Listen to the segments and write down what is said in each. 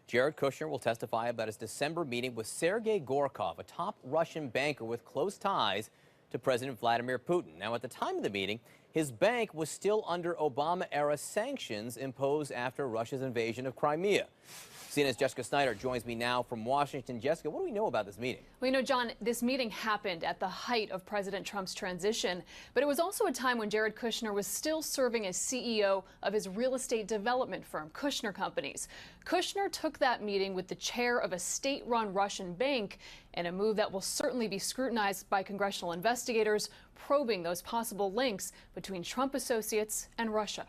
Jared Kushner will testify about his December meeting with Sergei Gorkov, a top Russian banker with close ties to President Vladimir Putin. Now, at the time of the meeting, his bank was still under Obama-era sanctions imposed after Russia's invasion of Crimea. CNN's Jessica Snyder joins me now from Washington. Jessica, what do we know about this meeting? Well, you know, John, this meeting happened at the height of President Trump's transition, but it was also a time when Jared Kushner was still serving as CEO of his real estate development firm, Kushner Companies. Kushner took that meeting with the chair of a state-run Russian bank, in a move that will certainly be scrutinized by congressional investigators probing those possible links between Trump associates and Russia.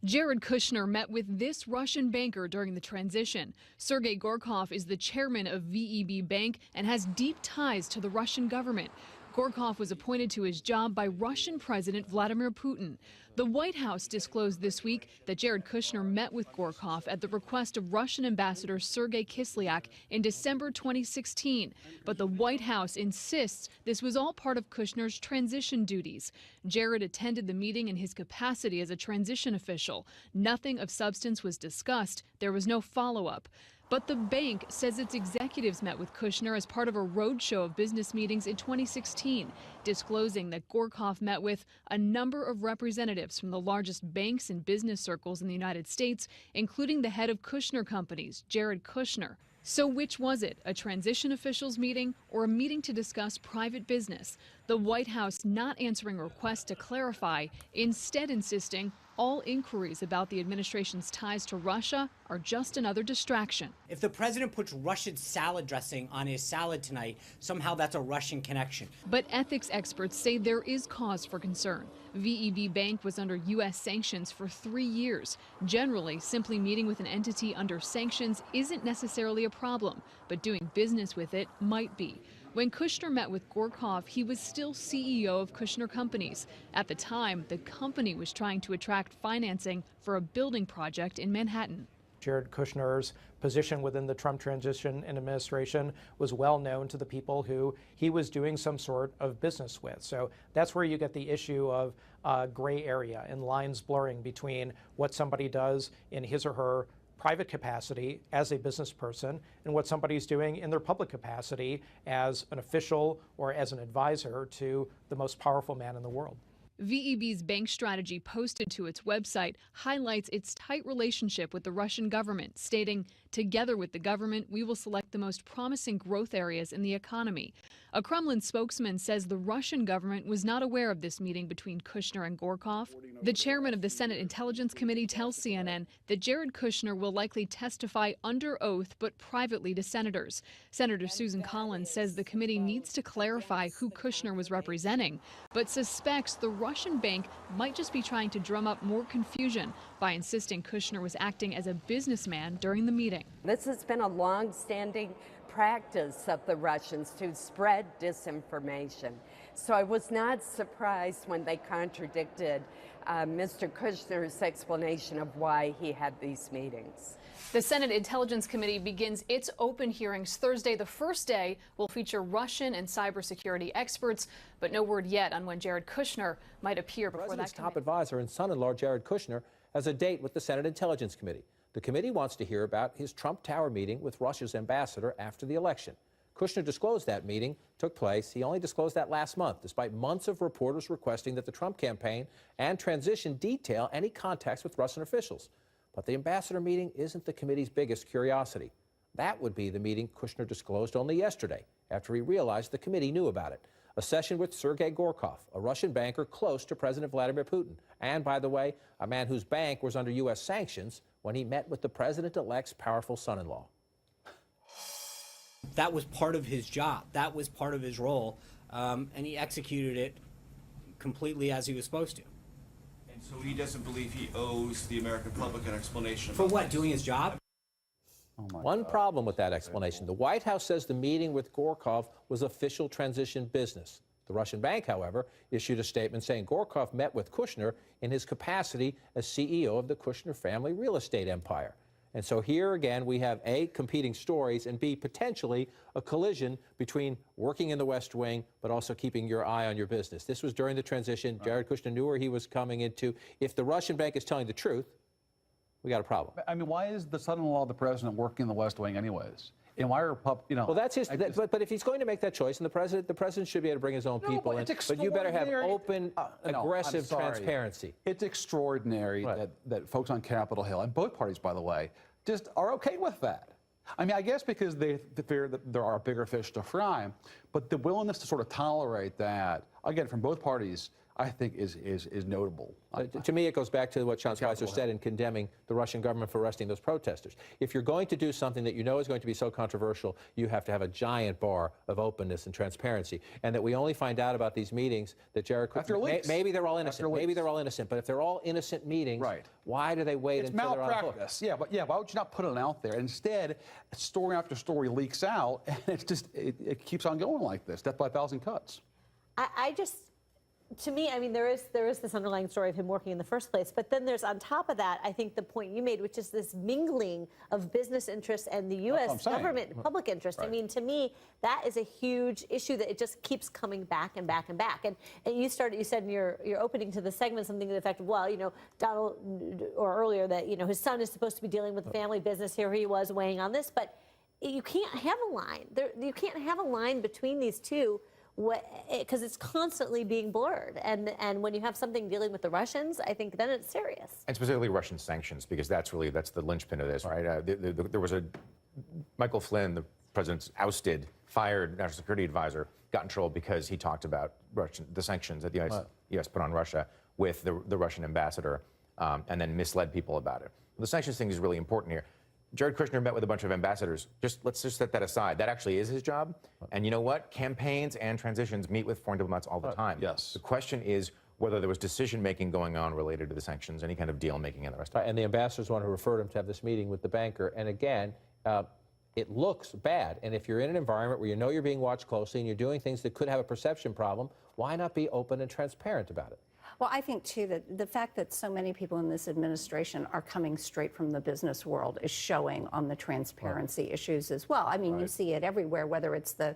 Jared Kushner met with this Russian banker during the transition. Sergei Gorkov is the chairman of VEB Bank and has deep ties to the Russian government. Gorkov was appointed to his job by Russian President Vladimir Putin. The White House disclosed this week that Jared Kushner met with Gorkov at the request of Russian Ambassador Sergei Kislyak in December 2016. But the White House insists this was all part of Kushner's transition duties. Jared attended the meeting in his capacity as a transition official. Nothing of substance was discussed. There was no follow-up. But the bank says its executives met with Kushner as part of a roadshow of business meetings in 2016, disclosing that Gorkov met with a number of representatives from the largest banks and business circles in the United States, including the head of Kushner Companies, Jared Kushner. So which was it, a transition officials meeting or a meeting to discuss private business? The White House not answering requests to clarify, instead insisting all inquiries about the administration's ties to Russia are just another distraction. If the president puts Russian salad dressing on his salad tonight, somehow that's a Russian connection. But ethics experts say there is cause for concern. VEB Bank was under U.S. sanctions for 3 years. Generally, simply meeting with an entity under sanctions isn't necessarily a problem, but doing business with it might be. When Kushner met with Gorkov, he was still CEO of Kushner Companies. At the time, the company was trying to attract financing for a building project in Manhattan. Jared Kushner's position within the Trump transition and administration was well known to the people who he was doing some sort of business with. So that's where you get the issue of gray area and lines blurring between what somebody does in his or her private capacity as a business person and what somebody's doing in their public capacity as an official or as an advisor to the most powerful man in the world. VEB's bank strategy posted to its website highlights its tight relationship with the Russian government, stating, "Together with the government, we will select the most promising growth areas in the economy." A Kremlin spokesman says the Russian government was not aware of this meeting between Kushner and Gorkov. The chairman of the Senate Intelligence Committee tells CNN that Jared Kushner will likely testify under oath but privately to senators. Senator Susan Collins says the committee needs to clarify who Kushner was representing, but suspects the Russian bank might just be trying to drum up more confusion by insisting Kushner was acting as a businessman during the meeting. This has been a long-standing practice of the Russians to spread disinformation. So I was not surprised when they contradicted Mr. Kushner's explanation of why he had these meetings. The Senate Intelligence Committee begins its open hearings Thursday. The first day will feature Russian and cybersecurity experts, but no word yet on when Jared Kushner might appear before that committee. The President's top advisor and son-in-law, Jared Kushner, has a date with the Senate Intelligence Committee. The committee wants to hear about his Trump Tower meeting with Russia's ambassador after the election. Kushner disclosed that meeting took place. He only disclosed that last month, despite months of reporters requesting that the Trump campaign and transition detail any contacts with Russian officials. But the ambassador meeting isn't the committee's biggest curiosity. That would be the meeting Kushner disclosed only yesterday, after he realized the committee knew about it. A session with Sergei Gorkov, a Russian banker close to President Vladimir Putin. And, by the way, a man whose bank was under U.S. sanctions when he met with the president-elect's powerful son-in-law. That was part of his job. That was part of his role. And he executed it completely as he was supposed to. And so he doesn't believe he owes the American public an explanation. For what? Doing his job? One problem with that explanation. The White House says the meeting with Gorkov was official transition business. The Russian bank, however, issued a statement saying Gorkov met with Kushner in his capacity as CEO of the Kushner family real estate empire. And so here again we have A, competing stories, and B, potentially a collision between working in the West Wing but also keeping your eye on your business. This was during the transition. Jared Kushner knew where he was coming into. If the Russian bank is telling the truth, we got a problem. I mean, why is the son-in-law of the president working in the West Wing anyways? And why are Well, that's his. But if he's going to make that choice, and the president should be able to bring his own people in. But you better have open, aggressive transparency. It's extraordinary that folks on Capitol Hill, and both parties, by the way, just are okay with that. I mean, I guess because they fear that there are bigger fish to fry, but the willingness to sort of tolerate that, again, from both parties, I think is notable. To me, it goes back to what Sean Spicer said in condemning the Russian government for arresting those protesters. If you're going to do something that you know is going to be so controversial, you have to have a giant bar of openness and transparency. And that we only find out about these meetings that Jared Kushner, maybe they're all innocent. Maybe they're all innocent. But if they're all innocent meetings, why do they wait until they're on the hook? Yeah, why would you not put it out there? Instead, story after story leaks out, and it's just it keeps on going like this, death by a thousand cuts. To me, I mean, there is this underlying story of him working in the first place, but then there's on top of that, I think the point you made, which is this mingling of business interests and the U.S. government public interest. I mean, to me, that is a huge issue that it just keeps coming back and back and back. And you said in your opening to the segment something to the effect of, well, you know, Donald, or earlier that, you know, his son is supposed to be dealing with the family business. Here he was weighing on this, but you can't have a line. You can't have a line between these two, because it's constantly being blurred. And when you have something dealing with the Russians, I think then it's serious. And specifically Russian sanctions, because that's the linchpin of this, right? There was Michael Flynn, the president's fired national security advisor, got in trouble because he talked about the sanctions that the U.S. put on Russia with the Russian ambassador, and then misled people about it. The sanctions thing is really important here. Jared Kushner met with a bunch of ambassadors. Let's just set that aside. That actually is his job. And you know what? Campaigns and transitions meet with foreign diplomats all the time. Yes. The question is whether there was decision-making going on related to the sanctions, any kind of deal-making and the rest of it. And the ambassadors want to refer him to have this meeting with the banker. And again, it looks bad. And if you're in an environment where you know you're being watched closely and you're doing things that could have a perception problem, why not be open and transparent about it? Well, I think, too, that the fact that so many people in this administration are coming straight from the business world is showing on the transparency issues as well. I mean, you see it everywhere, whether it's the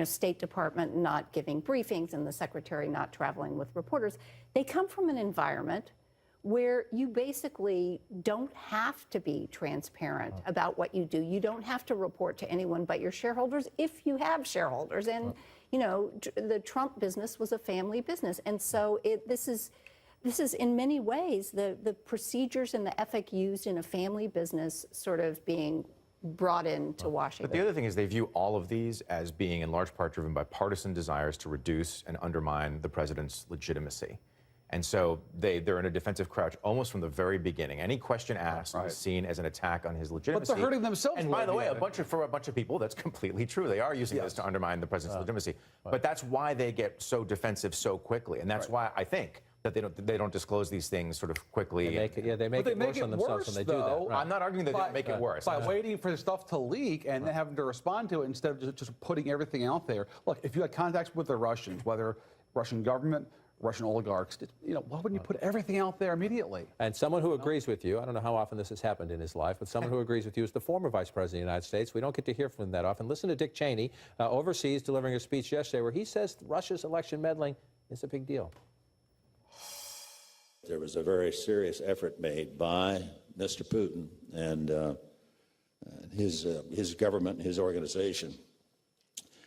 State Department not giving briefings and the Secretary not traveling with reporters. They come from an environment where you basically don't have to be transparent about what you do. You don't have to report to anyone but your shareholders if you have shareholders. And you know, the Trump business was a family business. And so this is in many ways the procedures and the ethic used in a family business sort of being brought into Washington. But the other thing is they view all of these as being in large part driven by partisan desires to reduce and undermine the president's legitimacy. And so they're in a defensive crouch almost from the very beginning. Any question asked is seen as an attack on his legitimacy. But they're hurting themselves. And by the way, for a bunch of people, that's completely true. They are using this to undermine the president's legitimacy. But that's why they get so defensive so quickly. And that's why I think that they don't disclose these things sort of quickly. They make it worse on themselves when they do that. I'm not arguing they don't make it worse. By waiting for the stuff to leak and then having to respond to it instead of just putting everything out there. Look, if you had contacts with the Russians, whether Russian government, Russian oligarchs, why wouldn't you put everything out there immediately? And someone who agrees with you, I don't know how often this has happened in his life, but someone who agrees with you is the former Vice President of the United States. We don't get to hear from him that often. Listen to Dick Cheney overseas delivering a speech yesterday where he says Russia's election meddling is a big deal. There was a very serious effort made by Mr. Putin and his government, his organization,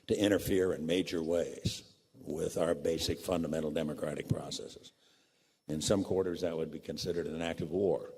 to interfere in major ways with our basic fundamental democratic processes. In some quarters, that would be considered an act of war.